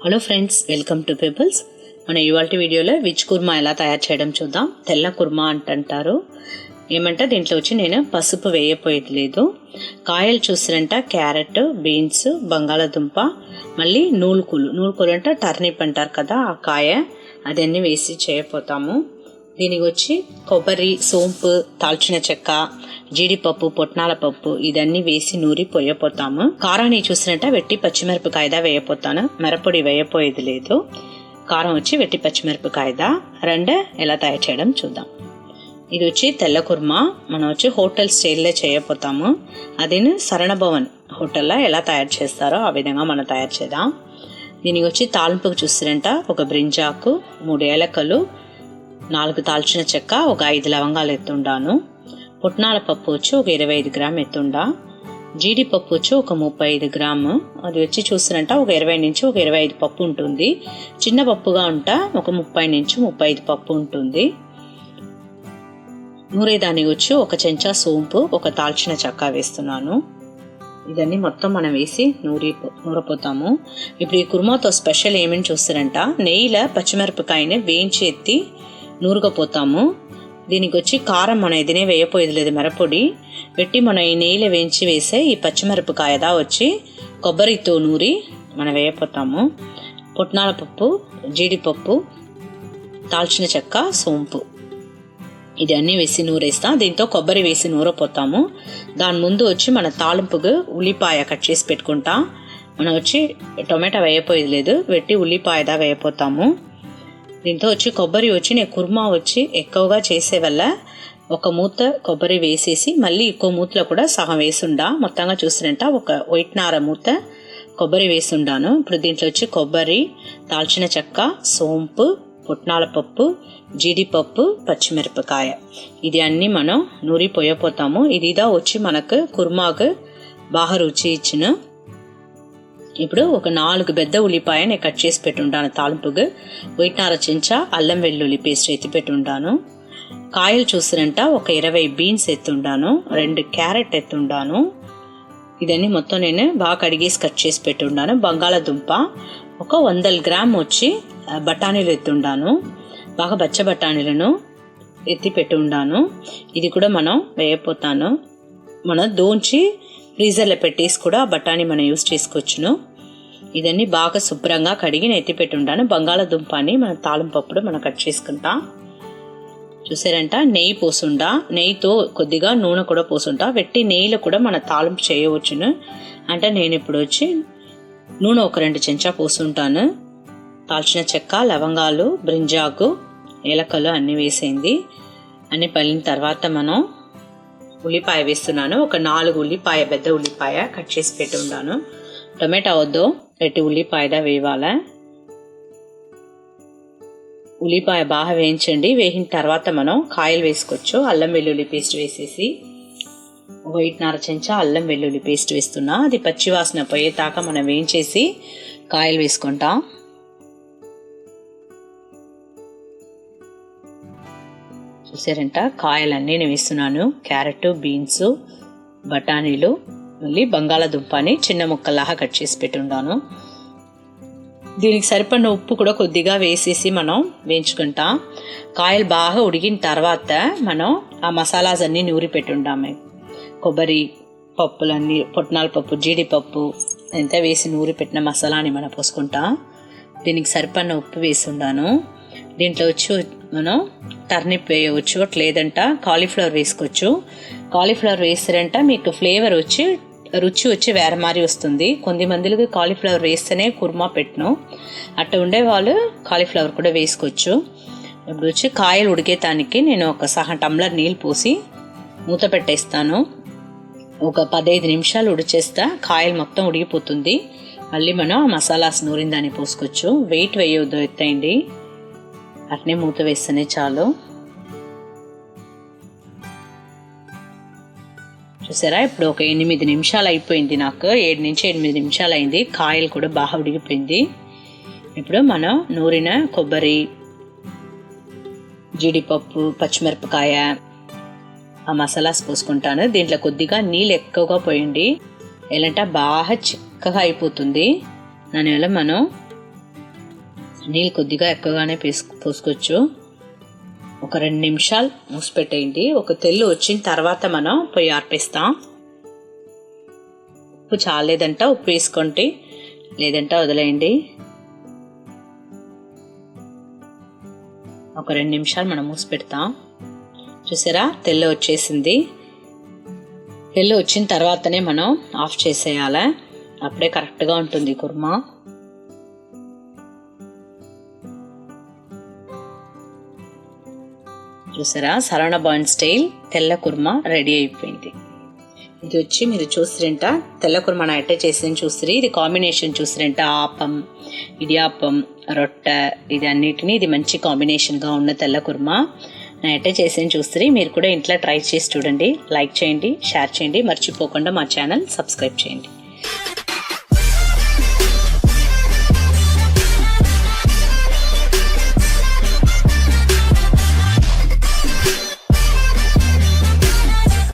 Hello friends, welcome to pebbles. మన ఇవాల్టి వీడియోలో వెజ్ కుర్మా ఎలా తయారు చేయడం చూద్దాం. తెల్ల కుర్మా అంటారు. ఏమంటే దీంట్లో వచ్చి నేను పసుపు వేయపోయేది లేదు. కాయలు చూసినంట క్యారెట్, బీన్స్, బంగాళాదుంప, మళ్ళీ నూలుకూలు అంటే టర్నిప్ అంటారు కదా, ఆ కాయ అదన్నీ వేసి చేయపోతాము. దీనికి వచ్చి కొబ్బరి, సోంపు, దాల్చిన చెక్క, జీడిపప్పు, పొట్నాల పప్పు ఇదన్నీ వేసి నూరి పొయ్యపోతాము. కారాన్ని చూసినట్ట వెట్టి పచ్చిమిరపకాయదా వేయపోతాను, మిరపొడి వేయపోయేది లేదు. కారం వచ్చి వెట్టి పచ్చిమిరపకాయదా. రెండే ఎలా తయారు చేయడం చూద్దాం. ఇది వచ్చి తెల్ల కుర్మా. మనం వచ్చి హోటల్ స్టైల్లో చేయపోతాము. అదేను శరణభవన్ హోటల్లో ఎలా తయారు చేస్తారో ఆ విధంగా మనం తయారు చేద్దాం. దీనికి వచ్చి తాలింపుకు చూసినంట ఒక బ్రింజాకు, 3 ఏలకలు, 4 దాల్చిన చెక్క, ఒక 5 లవంగాలు ఎత్తుండాను. పుట్నాల పప్పు వచ్చి ఒక 25 గ్రాము ఎత్తుండా. జీడిపప్పు వచ్చి ఒక 35 గ్రాము. అది వచ్చి చూసినంట ఒక 20 నుంచి ఒక 25 పప్పు ఉంటుంది. చిన్న పప్పుగా ఉంటా ఒక 30 నుంచి 35 పప్పు ఉంటుంది. నూరేదానికి వచ్చి ఒక చెంచా సోంపు, ఒక దాల్చిన చెక్క వేస్తున్నాను. ఇదన్నీ మొత్తం మనం వేసి నూరపోతాము. ఇప్పుడు ఈ కుర్మాతో స్పెషల్ ఏమని చూస్తారంట, నెయ్యిలో పచ్చిమిరపకాయని వేయించి ఎత్తి నూరుకపోతాము. దీనికి వచ్చి కారం మనం ఇదినే వేయపోయేది లేదు, మిరపొడి పెట్టి మనం ఈ నెయ్యిలో వేయించి వేసే ఈ పచ్చిమిరపకాయదా వచ్చి కొబ్బరితో నూరి మనం వేయపోతాము. పుట్నాల పప్పు, జీడిపప్పు, దాల్చిన చెక్క, సోంపు ఇది అన్నీ వేసి నూరేస్తాం. దీంతో కొబ్బరి వేసి నూరపోతాము. దాని ముందు వచ్చి మన తాలింపుకు ఉల్లిపాయ కట్ చేసి పెట్టుకుంటాం. మనం వచ్చి టొమాటో వేయపోయేది లేదు, వెట్టి ఉల్లిపాయదా వేయపోతాము. దీంతో వచ్చి కొబ్బరి వచ్చి నేను కుర్మా వచ్చి ఎక్కువగా చేసే వల్ల ఒక మూత కొబ్బరి వేసేసి మళ్ళీ ఇంకో మూతలో కూడా సగం వేసుండా. మొత్తంగా చూసినంట ఒక 1.5 మూత కొబ్బరి వేసుండాను. ఇప్పుడు దీంట్లో వచ్చి కొబ్బరి, దాల్చిన చెక్క, సోంపు, పుట్నాల పప్పు, జీడిపప్పు, పచ్చిమిరపకాయ ఇది అన్నీ మనం నూరి పొయ్యపోతాము. ఇదిదా వచ్చి మనకు కుర్మాకు బాగా రుచి ఇచ్చిన. ఇప్పుడు ఒక 4 పెద్ద ఉల్లిపాయ నేను కట్ చేసి పెట్టుంటాను. తాలింపుకు 1.5 చెంచా అల్లం వెల్లుల్లి పేస్ట్ ఎత్తి పెట్టుంటాను. కాయలు చూసినంట ఒక 20 బీన్స్ ఎత్తుండాను, 2 క్యారెట్ ఎత్తుండాను. ఇదన్నీ మొత్తం నేను బాగా కడిగేసి కట్ చేసి పెట్టుండాను. బంగాళాదుంప ఒక 100 గ్రామ్ వచ్చి బఠానీలు ఎత్తుండాను, బాగా బచ్చ బఠానీలను ఎత్తి పెట్టుండాను. ఇది కూడా మనం వేయపోతాను. మనం దోంచి ఫ్రీజర్లో పెట్టేసి కూడా బఠానీ మనం యూజ్ చేసుకోవచ్చును. ఇదన్నీ బాగా శుభ్రంగా కడిగి ఎత్తి పెట్టుండాను. బంగాళాదుంపని మనం తాలింపప్పుడు మనం కట్ చేసుకుంటాం. చూసారంట నెయ్యి పోసుండా, నెయ్యితో కొద్దిగా నూనె కూడా పోసుంటా. వెట్టి నెయ్యిలో కూడా మన తాలింపు చేయవచ్చును. అంటే నేను ఇప్పుడు వచ్చి నూనె ఒక 2 చెంచా పోసుంటాను. దాల్చిన చెక్క, లవంగాలు, బ్రింజాకు, ఏలకలు అన్నీ వేసేయండి. అన్నీ పలిన తర్వాత మనం ఉల్లిపాయ వేస్తున్నాను. ఒక 4 ఉల్లిపాయ, పెద్ద ఉల్లిపాయ కట్ చేసి పెట్టి ఉన్నాను. టొమాటో వద్దు, పెట్టి ఉల్లిపాయదా వేయాల. ఉల్లిపాయ బాగా వేయించండి. వేసిన తర్వాత మనం కాయలు వేసుకోవచ్చు. అల్లం వెల్లుల్లి పేస్ట్ వేసేసి ఒక 1.5 చెంచా అల్లం వెల్లుల్లి పేస్ట్ వేస్తున్నా. అది పచ్చివాసన పోయేదాకా మనం వేయించేసి కాయలు వేసుకుంటాం. చూసారంట కాయలన్నీ నేను వేస్తున్నాను. క్యారెట్, బీన్స్, బఠానీలు, మళ్ళీ బంగాళాదుంపని చిన్న ముక్కలాగా కట్ చేసి పెట్టుండాను. దీనికి సరిపడిన ఉప్పు కూడా కొద్దిగా వేసేసి మనం వేయించుకుంటాం. కాయలు బాగా ఉడికిన తర్వాత మనం ఆ మసాలాస్ అన్నీ నూరి పెట్టుండాము. కొబ్బరి పప్పులన్నీ, పుట్నాల పప్పు, జీడిపప్పు ఎంత వేసి నూరి పెట్టిన మసాలాని మనం పోసుకుంటాం. దీనికి సరిపడిన ఉప్పు వేసి ఉండాను. దీంట్లో వచ్చి మనం టర్నిప్ వేయవచ్చు, లేదంట కాలీఫ్లవర్ వేసుకోవచ్చు. కాలీఫ్లవర్ వేస్తారంట మీకు ఫ్లేవర్ వచ్చి రుచి వచ్చి వేరే మారి వస్తుంది. కొంతమందికి కాలీఫ్లవర్ వేస్తేనే కుర్మా పెట్టను, అట్లా ఉండేవాళ్ళు కాలీఫ్లవర్ కూడా వేసుకోవచ్చు. ఇప్పుడు వచ్చి కాయలు ఉడికేటానికి నేను ఒక సగం టంబ్లర్ నీళ్ళు పోసి మూత పెట్టేస్తాను. ఒక 15 నిమిషాలు ఉడిచేస్తా. కాయలు మొత్తం ఉడికిపోతుంది. మళ్ళీ మనం మసాలాస్ నూరిన దాన్ని పోసుకోవచ్చు. వెయిట్ వేయొద్దు, ఎత్తేయండి. అట్నే మూత వేస్తేనే చాలు. చూసారా, ఇప్పుడు ఒక 8 నిమిషాలు అయిపోయింది. నాకు 7 నుంచి 8 నిమిషాలు అయింది. కాయలు కూడా బాగా ఉడికిపోయింది. ఇప్పుడు మనం నూరిన కొబ్బరి, జీడిపప్పు, పచ్చిమిరపకాయ ఆ మసాలాస్ పోసుకుంటాను. దీంట్లో కొద్దిగా నీళ్ళు ఎక్కువగా పోయండి, ఎలాంటే బాగా చిక్కగా అయిపోతుంది. దానివల్ల మనం నీళ్ళు కొద్దిగా ఎక్కువగానే పోసుకోవచ్చు. ఒక 2 నిమిషాలు మూసిపెట్టేయండి. ఒక తెల్లు వచ్చిన తర్వాత మనం పొయ్యి ఆర్పేస్తాం. ఉప్పు చాలేదంట ఉప్పు వేసుకోండి, లేదంటే వదిలేయండి. ఒక 2 నిమిషాలు మనం మూసి పెడతాం. చూసారా, తెల్ల వచ్చేసింది. తెల్ల వచ్చిన తర్వాతనే మనం ఆఫ్ చేసేయాలి, అప్పుడే కరెక్ట్గా ఉంటుంది కుర్మా. చూసారా, సరవణ భవన్ స్టైల్ తెల్ల కుర్మా రెడీ అయిపోయింది. ఇది వచ్చి మీరు చూసిరంట తెల్ల కుర్మా నా ఎట్ట చేసింది చూసిరి. ఇది కాంబినేషన్ చూసిరంట, ఆపం, ఇడియాపం, రొట్టె, ఇది అన్నిటినీ ఇది మంచి కాంబినేషన్గా ఉన్న తెల్ల కుర్మా నా ఎట్ట చేసింది చూసిరి. మీరు కూడా ఇంట్లో ట్రై చేసి చూడండి. లైక్ చేయండి, షేర్ చేయండి, మర్చిపోకుండా మా ఛానల్ సబ్స్క్రైబ్ చేయండి.